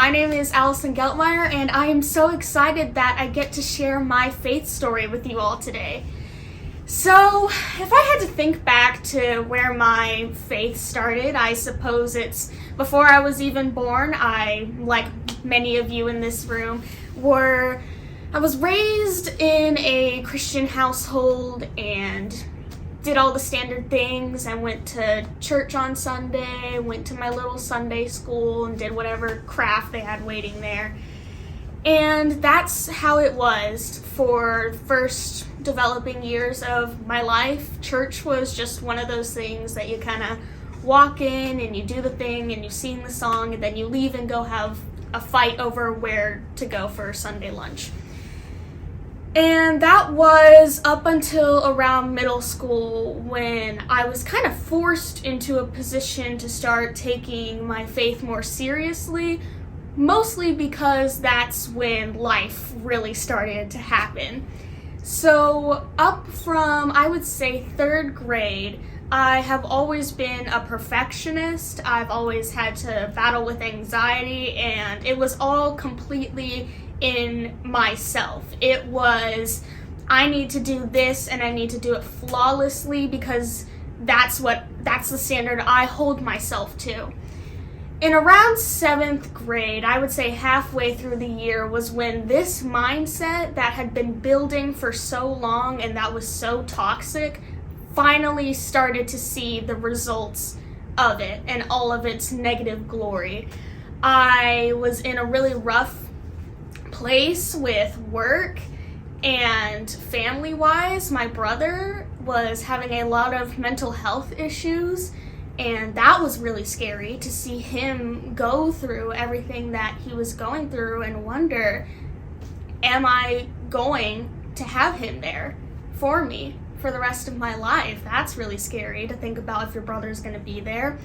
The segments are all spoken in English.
My name is Allison Geltemeyer, and I am so excited that I get to share my faith story with you all today. So, if I had to think back to where my faith started, I suppose it's before I was even born. I, like many of you in this room, I was raised in a Christian household and did all the standard things. I went to church on Sunday, went to my little Sunday school, and did whatever craft they had waiting there. And that's how it was for the first developing years of my life. Church was just one of those things that you kind of walk in and you do the thing and you sing the song and then you leave and go have a fight over where to go for Sunday lunch. And that was up until around middle school when I was kind of forced into a position to start taking my faith more seriously, mostly because that's when life really started to happen. So up from, I would say, third grade, I have always been a perfectionist. I've always had to battle with anxiety, and it was all completely in myself. It was, I need to do this and I need to do it flawlessly because that's the standard I hold myself to. In around 7th grade, I would say halfway through the year, was when this mindset that had been building for so long and that was so toxic finally started to see the results of it and all of its negative glory. I was in a really rough place with work and family-wise. My brother was having a lot of mental health issues, and that was really scary to see him go through everything that he was going through and wonder, am I going to have him there for me for the rest of my life? That's really scary to think about if your brother's going to be there.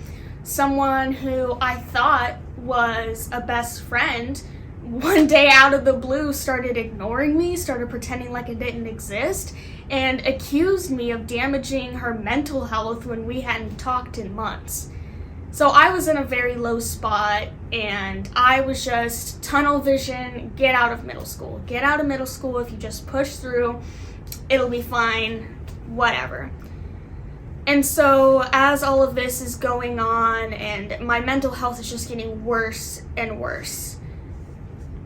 Someone who I thought was a best friend one day out of the blue started ignoring me, started pretending like it didn't exist, and accused me of damaging her mental health when we hadn't talked in months. So I was in a very low spot, and I was just tunnel vision, get out of middle school. Get out of middle school. If you just push through, it'll be fine, whatever. And so as all of this is going on, and my mental health is just getting worse and worse,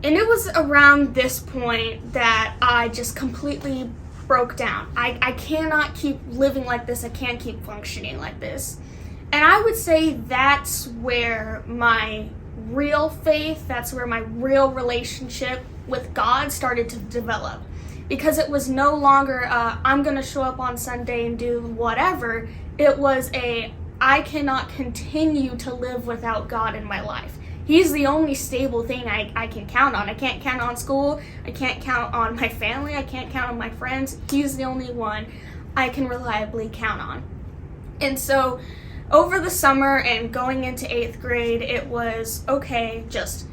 and it was around this point that I just completely broke down. I cannot keep living like this. I can't keep functioning like this. And I would say that's where my real faith, that's where my real relationship with God started to develop. Because it was no longer I'm going to show up on Sunday and do whatever. It was I cannot continue to live without God in my life. He's the only stable thing I can count on. I can't count on school. I can't count on my family. I can't count on my friends. He's the only one I can reliably count on. And so over the summer and going into 8th grade, it was, okay, just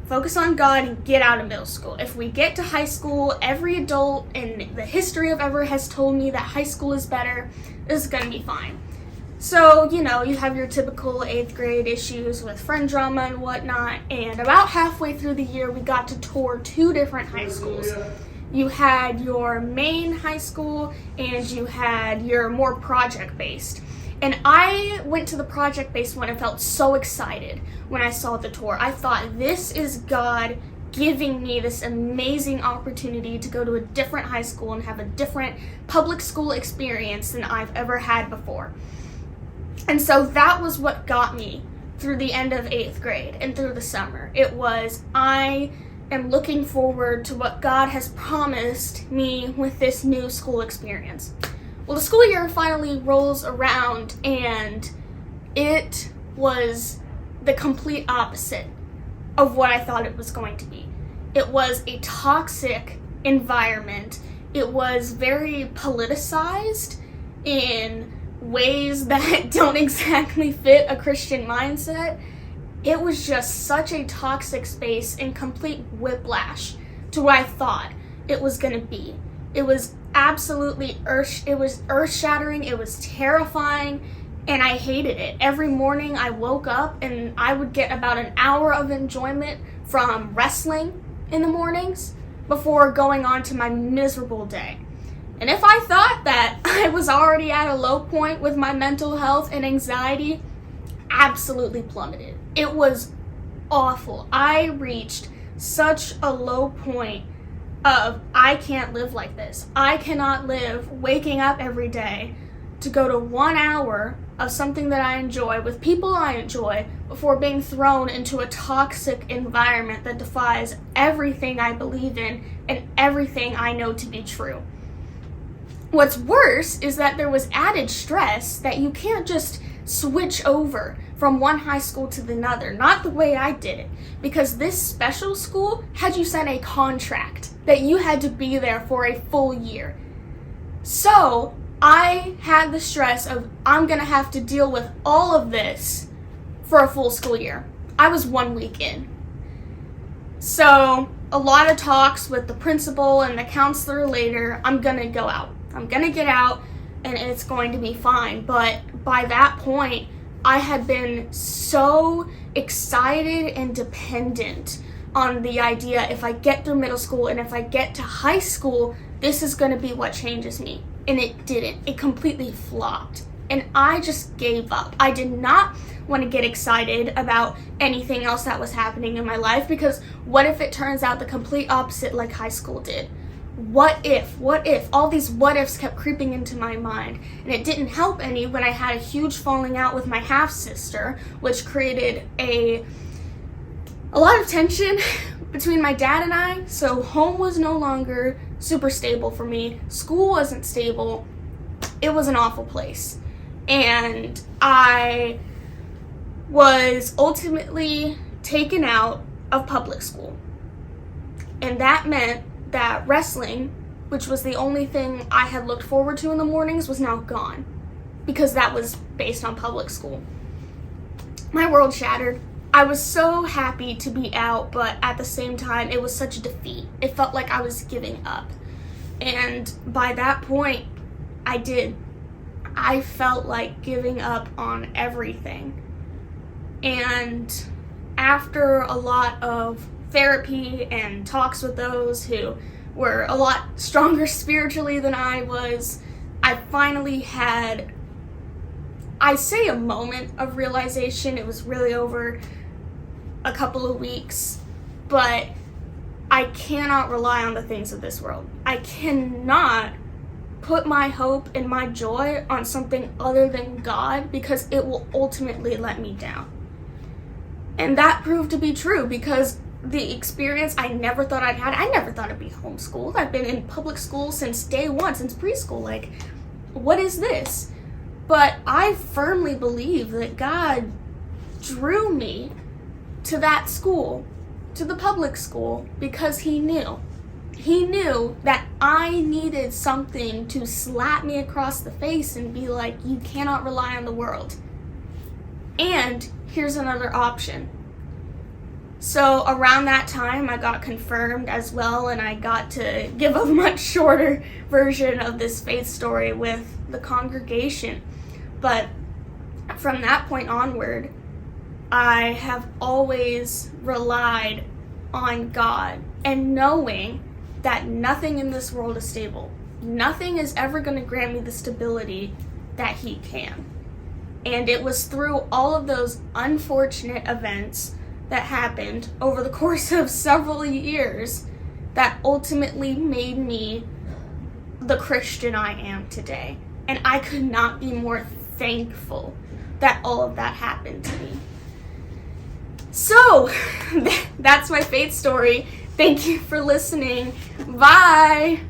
focus on God and get out of middle school. If we get to high school, every adult in the history of ever has told me that high school is better. This is going to be fine. So, you have your typical 8th grade issues with friend drama and whatnot, and about halfway through the year, we got to tour 2 different high schools. You had your main high school, and you had your more project-based. And I went to the project-based one and felt so excited when I saw the tour. I thought, this is God giving me this amazing opportunity to go to a different high school and have a different public school experience than I've ever had before. And so that was what got me through the end of 8th grade and through the summer. It was, I am looking forward to what God has promised me with this new school experience. Well, the school year finally rolls around, and it was the complete opposite of what I thought it was going to be. It was a toxic environment. It was very politicized in ways that don't exactly fit a Christian mindset. It was just such a toxic space and complete whiplash to what I thought it was going to be. It was absolutely earth-shattering. It was terrifying, and I hated it. Every morning I woke up and I would get about an hour of enjoyment from wrestling in the mornings before going on to my miserable day. And if I thought that I was already at a low point with my mental health and anxiety, absolutely plummeted. It was awful. I reached such a low point of, I can't live like this. I cannot live waking up every day to go to 1 hour of something that I enjoy with people I enjoy before being thrown into a toxic environment that defies everything I believe in and everything I know to be true. What's worse is that there was added stress that you can't just switch over from one high school to another, not the way I did it, because this special school had you sign a contract that you had to be there for a full year. So I had the stress of, I'm gonna have to deal with all of this for a full school year. I was 1 week in. So a lot of talks with the principal and the counselor later. I'm gonna go out. I'm gonna get out and it's going to be fine. But by that point, I had been so excited and dependent on the idea, if I get through middle school and if I get to high school, this is gonna be what changes me. And it didn't. It completely flopped. And I just gave up. I did not want to get excited about anything else that was happening in my life, because what if it turns out the complete opposite like high school did? What if? All these what ifs kept creeping into my mind. And it didn't help any when I had a huge falling out with my half-sister, which created a lot of tension between my dad and I. So home was no longer super stable for me. School wasn't stable. It was an awful place. And I was ultimately taken out of public school. And that meant that wrestling, which was the only thing I had looked forward to in the mornings, was now gone, because that was based on public school. My world shattered. I was so happy to be out, but at the same time, it was such a defeat. It felt like I was giving up. And by that point, I felt like giving up on everything. And after a lot of therapy and talks with those who were a lot stronger spiritually than I was, I finally had, I say, a moment of realization. It was really over a couple of weeks, but I cannot rely on the things of this world. I cannot put my hope and my joy on something other than God, because it will ultimately let me down. And that proved to be true, because the experience I never thought I'd had, I never thought I'd be homeschooled. I've been in public school since day one, since preschool. Like, what is this? But I firmly believe that God drew me to that school, to the public school, because He knew that I needed something to slap me across the face and be like, you cannot rely on the world. And here's another option. So around that time, I got confirmed as well, and I got to give a much shorter version of this faith story with the congregation. But from that point onward, I have always relied on God, and knowing that nothing in this world is stable. Nothing is ever going to grant me the stability that He can. And it was through all of those unfortunate events that happened over the course of several years that ultimately made me the Christian I am today. And I could not be more thankful that all of that happened to me. So, that's my faith story. Thank you for listening. Bye!